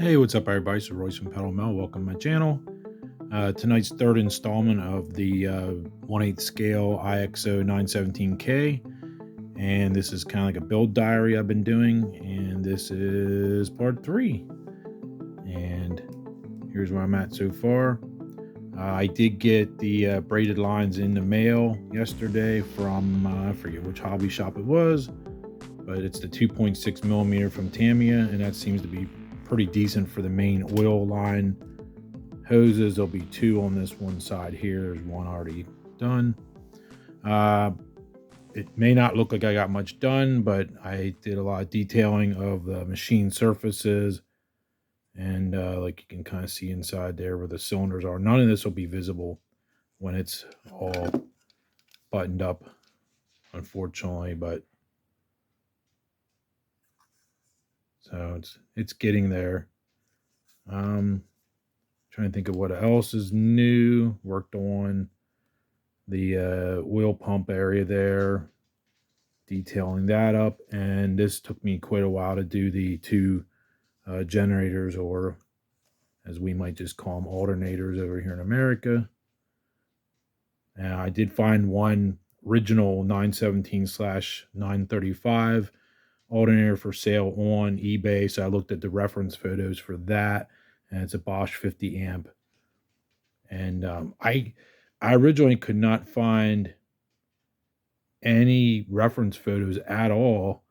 Hey, what's up, everybody? It's Royce from Pedal Mel. Welcome to my channel. Tonight's third installment of the 1/8 scale IXO 917K, and this is kind of like a build diary I've been doing, and this is part 3. And here's where I'm at so far. I did get the braided lines in the mail yesterday from I forget which hobby shop it was, but it's the 2.6 millimeter from Tamiya, and that seems to be pretty decent for the main oil line hoses. There'll be 2 on this one side here. There's one already done. It may not look like I got much done, but I did a lot of detailing of the machine surfaces, and like you can kind of see inside there where the cylinders are. None of this will be visible when it's all buttoned up, unfortunately, but so it's getting there. Trying to think of what else is new. Worked on the oil pump area there, detailing that up, and this took me quite a while to do the 2 generators, or as we might just call them, alternators over here in America. And I did find one original 917/935 alternator for sale on eBay, so I looked at the reference photos for that, and it's a Bosch 50 amp. And I originally could not find any reference photos at all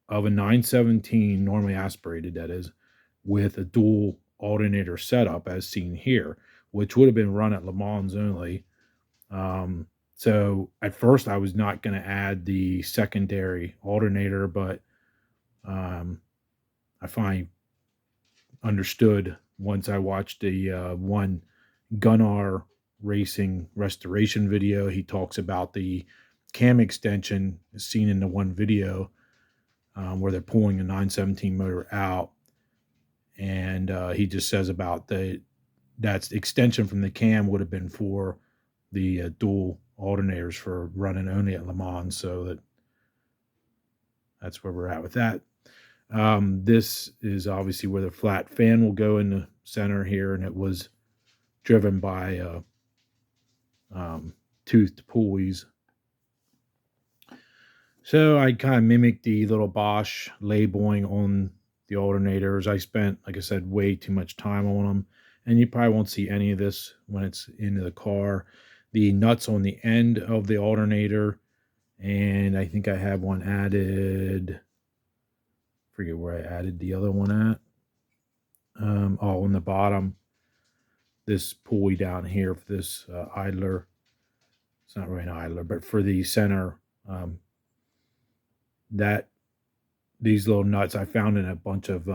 of a 917, normally aspirated, that is, with a dual alternator setup as seen here, which would have been run at Le Mans only. So at first I was not going to add the secondary alternator, but I finally understood once I watched the one Gunnar racing restoration video. He talks about the cam extension seen in the one video where they're pulling a 917 motor out, and he just says about that's extension from the cam would have been for the dual alternators for running only at Le Mans. So that's where we're at with that. This is obviously where the flat fan will go in the center here, and it was driven by toothed pulleys. So I kind of mimicked the little Bosch labeling on the alternators. I spent, like I said, way too much time on them, and you probably won't see any of this when it's into the car. The nuts on the end of the alternator, and I think I have one added. Forget where I added the other one at. On the bottom, this pulley down here for this idler. It's not really an idler, but for the center, that these little nuts I found in a bunch of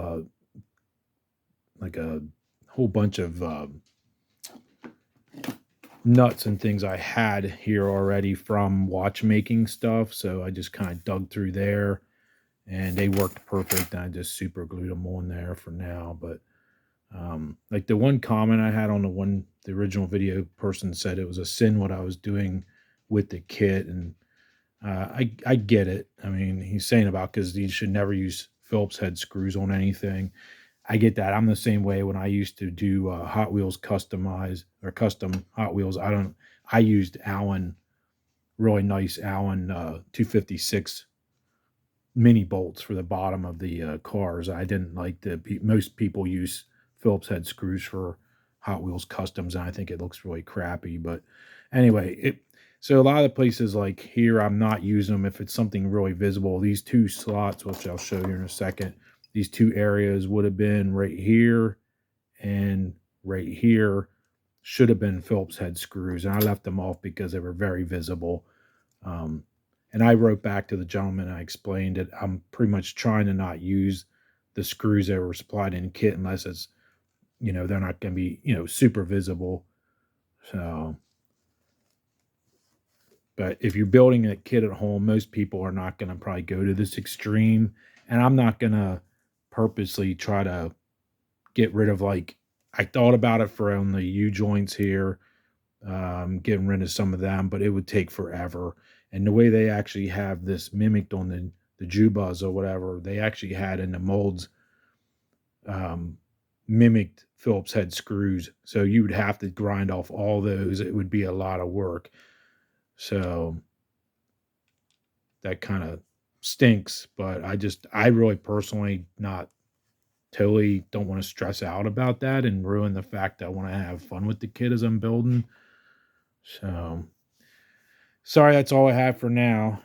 like a whole bunch of nuts and things I had here already from watchmaking stuff. So I just kind of dug through there, and they worked perfect, and I just super glued them on there for now. But like the one comment I had on the original video, person said it was a sin what I was doing with the kit, and I get it. I mean, he's saying about because you should never use Phillips head screws on anything. I get that. I'm the same way. When I used to do Hot Wheels custom Hot Wheels, I used Allen, really nice Allen 256 mini bolts for the bottom of the cars. I didn't like most people use Phillips head screws for Hot Wheels customs, and I think it looks really crappy. But anyway, so a lot of the places like here, I'm not using them if it's something really visible. These 2 slots, which I'll show you in a second, these 2 areas would have been right here and right here, should have been Phillips head screws, and I left them off because they were very visible. And I wrote back to the gentleman, and I explained that I'm pretty much trying to not use the screws that were supplied in the kit unless it's, they're not going to be, super visible. So, but if you're building a kit at home, most people are not going to probably go to this extreme. And I'm not going to purposely try to get rid of, like, I thought about it for on the U-joints here, getting rid of some of them, but it would take forever. And the way they actually have this mimicked on the Jubas or whatever, they actually had in the molds mimicked Phillips head screws. So you would have to grind off all those. It would be a lot of work. So that kind of stinks. But I really personally not totally don't want to stress out about that and ruin the fact that I want to have fun with the kid as I'm building. So sorry, that's all I have for now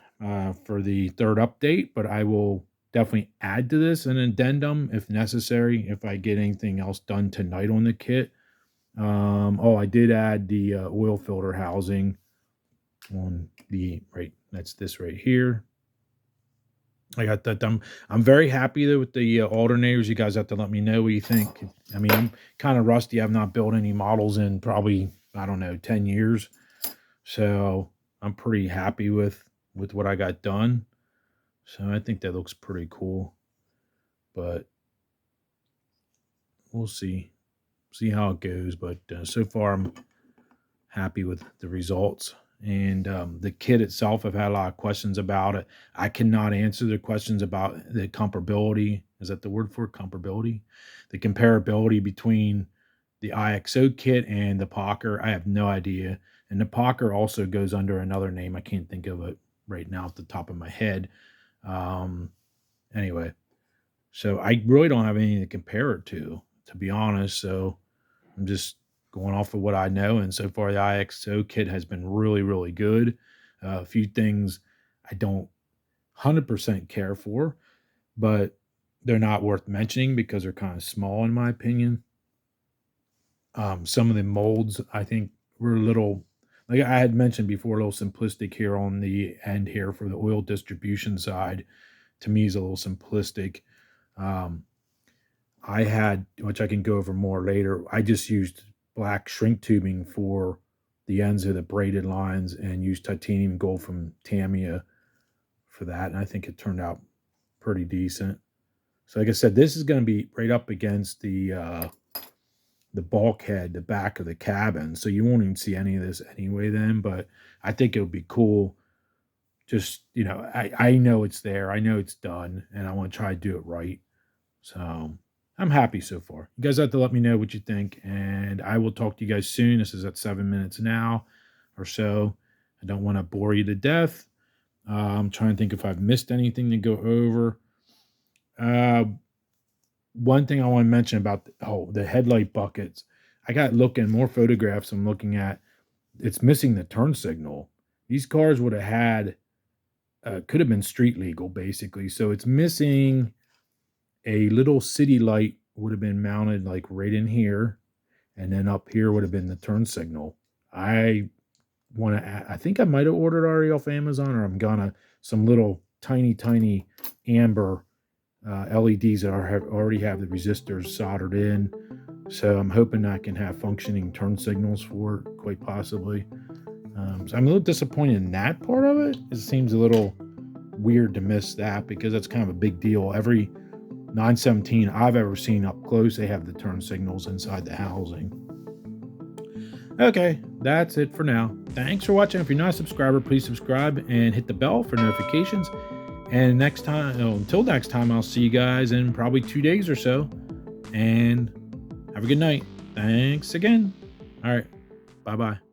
for the third update, but I will definitely add to this an addendum if necessary if I get anything else done tonight on the kit. Oh, I did add the oil filter housing on the right. That's this right here. I got that done. I'm very happy though with the alternators. You guys have to let me know what you think. I mean, I'm kind of rusty. I've not built any models in probably, I don't know, 10 years. So I'm pretty happy with what I got done. So I think that looks pretty cool. But we'll see how it goes. But so far I'm happy with the results. And the kit itself, I've had a lot of questions about it. I cannot answer the questions about the comparability. Is that the word for it? Comparability? The comparability between the IXO kit and the Pocker. I have no idea. And the Pocker also goes under another name. I can't think of it right now at the top of my head. Anyway, so I really don't have anything to compare it to be honest. So I'm just going off of what I know. And so far, the IXO kit has been really, really good. A few things I don't 100% care for, but they're not worth mentioning because they're kind of small, in my opinion. Some of the molds, I think, were a little, like I had mentioned before, a little simplistic here on the end here for the oil distribution side. To me, is a little simplistic. I had, which I can go over more later, I just used black shrink tubing for the ends of the braided lines and used titanium gold from Tamiya for that. And I think it turned out pretty decent. So like I said, this is going to be right up against the bulkhead, the back of the cabin. So you won't even see any of this anyway then, but I think it would be cool. Just, I know it's there. I know it's done and I want to try to do it right. So I'm happy so far. You guys have to let me know what you think, and I will talk to you guys soon. This is at 7 minutes now or so. I don't want to bore you to death. I'm trying to think if I've missed anything to go over. One thing I want to mention about the headlight buckets. I got more photographs I'm looking at. It's missing the turn signal. These cars would have had, could have been street legal basically. So it's missing. A little city light would have been mounted like right in here. And then up here would have been the turn signal. I think I might have ordered already off Amazon, or I'm gonna, some little tiny amber LEDs that already have the resistors soldered in. So I'm hoping I can have functioning turn signals for it, quite possibly. So I'm a little disappointed in that part of it. It seems a little weird to miss that because that's kind of a big deal. Every 917 I've ever seen up close, they have the turn signals inside the housing. Okay, that's it for now. Thanks for watching. If you're not a subscriber, please subscribe and hit the bell for notifications. And until next time, I'll see you guys in probably 2 days or so. And have a good night. Thanks again. All right. Bye-bye.